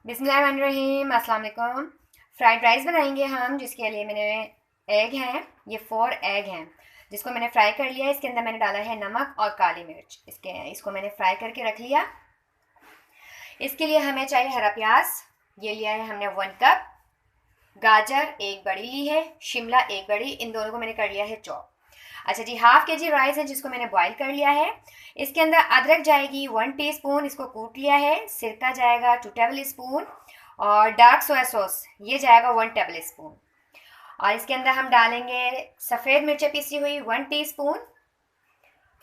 बिस्मिल्लाहिर्रहमानिर्रहीम, अस्सलाम वालेकुम। फ्राइड राइस बनाएंगे हम, जिसके लिए मैंने एग हैं, ये 4 एग हैं जिसको मैंने फ्राई कर लिया है। इसके अंदर मैंने डाला है नमक और काली मिर्च। इसको मैंने फ्राई करके रख लिया। इसके लिए हमें चाहिए हरा प्याज, ये लिया है हमने 1 कप। गाजर एक बड़ी ली है, शिमला एक बड़ी, इन दोनों को मैंने कर लिया है चॉप। अच्छा जी, हाफ के जी राइस है जिसको मैंने बॉईल कर लिया है। इसके अंदर अदरक जाएगी 1 टीस्पून, इसको कूट लिया है। सिरका जाएगा 2 टेबल स्पून और डार्क सोया सॉस ये जाएगा 1 टेबल स्पून। और इसके अंदर हम डालेंगे सफ़ेद मिर्चें पीसी हुई 1 टीस्पून।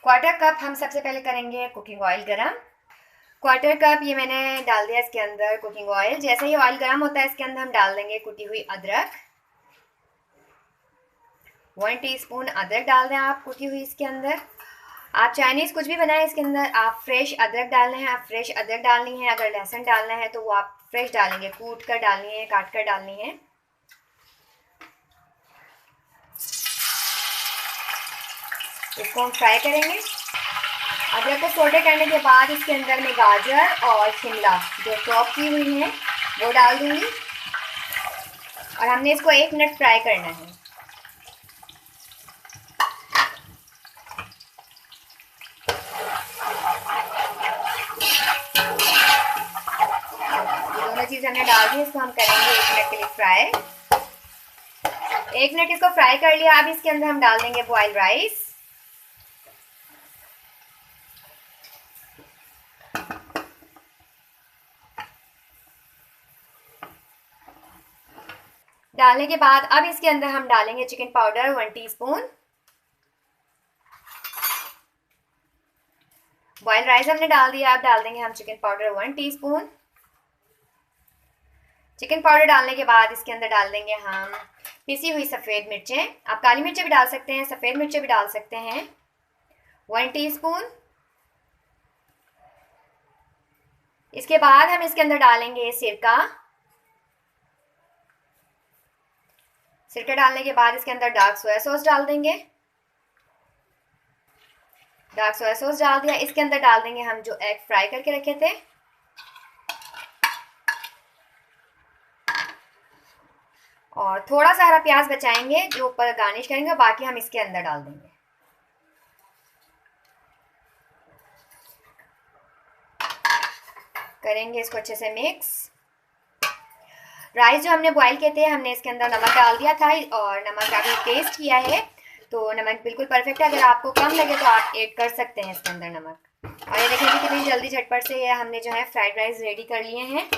क्वार्टर कप हम सबसे पहले करेंगे कुकिंग ऑयल गरम। क्वार्टर कप ये मैंने डाल दिया इसके अंदर कुकिंग ऑयल। जैसे ही ऑयल गर्म होता है इसके अंदर हम डाल देंगे कुटी हुई अदरक। 1 टीस्पून अदरक डाल दें आप कुटी हुई इसके अंदर। आप चाइनीज़ कुछ भी बनाएं, इसके अंदर आप फ्रेश अदरक डालना है, आप फ्रेश अदरक डालनी है। अगर लहसुन डालना है तो वो आप फ्रेश डालेंगे, कूट कर डालनी है, काट कर डालनी है। इसको हम फ्राई करेंगे। अदरक को सोटे करने के बाद इसके अंदर मैं गाजर और शिमला जो चॉप की हुई है वो डाल दूंगी और हमने इसको 1 मिनट फ्राई करना है। दोनों चीज़ हमने डाल दी, इसको हम करेंगे 1 मिनट के लिए फ्राई। 1 मिनट इसको फ्राई कर लिया। अब इसके अंदर हम डाल देंगे बॉयल राइस। डालने के बाद अब इसके अंदर हम डालेंगे chicken powder 1 teaspoon. Boil rice हमने डाल दिया, अब डाल देंगे हम chicken powder 1 teaspoon. Chicken powder डालने के बाद इसके अंदर डाल देंगे हम पिसी हुई सफ़ेद मिर्चें। आप काली मिर्चें भी डाल सकते हैं, सफ़ेद मिर्चें भी डाल सकते हैं, 1 टीस्पून। इसके बाद हम इसके अंदर डालेंगे सिरका। सिरका डालने के बाद इसके अंदर डार्क सोया सॉस डाल देंगे। डार्क सोया सॉस डाल दिया। इसके अंदर डाल देंगे हम जो एग फ्राई करके रखे थे और थोड़ा सा हरा प्याज बचाएंगे जो ऊपर गार्निश करेंगे, बाकी हम इसके अंदर डाल देंगे। करेंगे इसको अच्छे से मिक्स। राइस जो हमने बॉईल किए थे हमने इसके अंदर नमक डाल दिया था और नमक का भी टेस्ट किया है तो नमक बिल्कुल परफेक्ट है। अगर आपको कम लगे तो आप ऐड कर सकते हैं इसके अंदर नमक। और ये देखें कि कितनी जल्दी झटपट से ये हमने जो है फ्राइड राइस रेडी कर लिए हैं।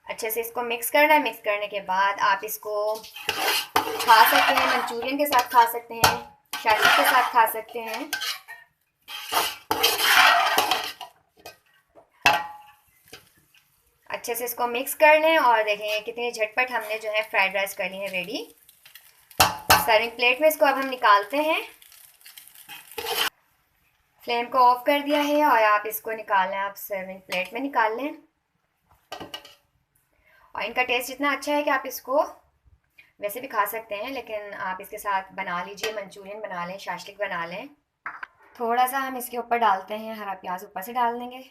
अच्छे से इसको मिक्स करना है। मिक्स करने के बाद आप इसको खा सकते हैं, मंचूरियन के साथ खा सकते हैं, शाशी के साथ खा सकते हैं। अच्छे से इसको मिक्स कर लें और देखें कितनी झटपट हमने जो है फ्राइड राइस कर ली है रेडी। सर्विंग प्लेट में इसको अब हम निकालते हैं। फ्लेम को ऑफ कर दिया है और आप इसको निकाल लें, आप सर्विंग प्लेट में निकाल लें। और इनका टेस्ट इतना अच्छा है कि आप इसको वैसे भी खा सकते हैं, लेकिन आप इसके साथ बना लीजिए, मंचूरियन बना लें, शाशलिक बना लें। थोड़ा सा हम इसके ऊपर डालते हैं, हरा प्याज ऊपर से डाल देंगे।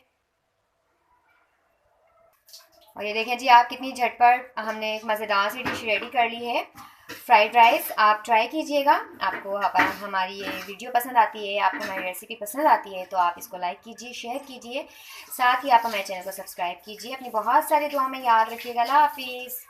और ये देखें जी, आप कितनी झटपट हमने एक मज़ेदार सी डिश रेडी कर ली है, फ्राइड राइस। आप ट्राई कीजिएगा। आपको हमारी ये वीडियो पसंद आती है, आपको हमारी रेसिपी पसंद आती है तो आप इसको लाइक कीजिए, शेयर कीजिए, साथ ही आप हमारे चैनल को सब्सक्राइब कीजिए। अपनी बहुत सारी दुआ में याद रखिएगा। अल्लाह हाफिज़।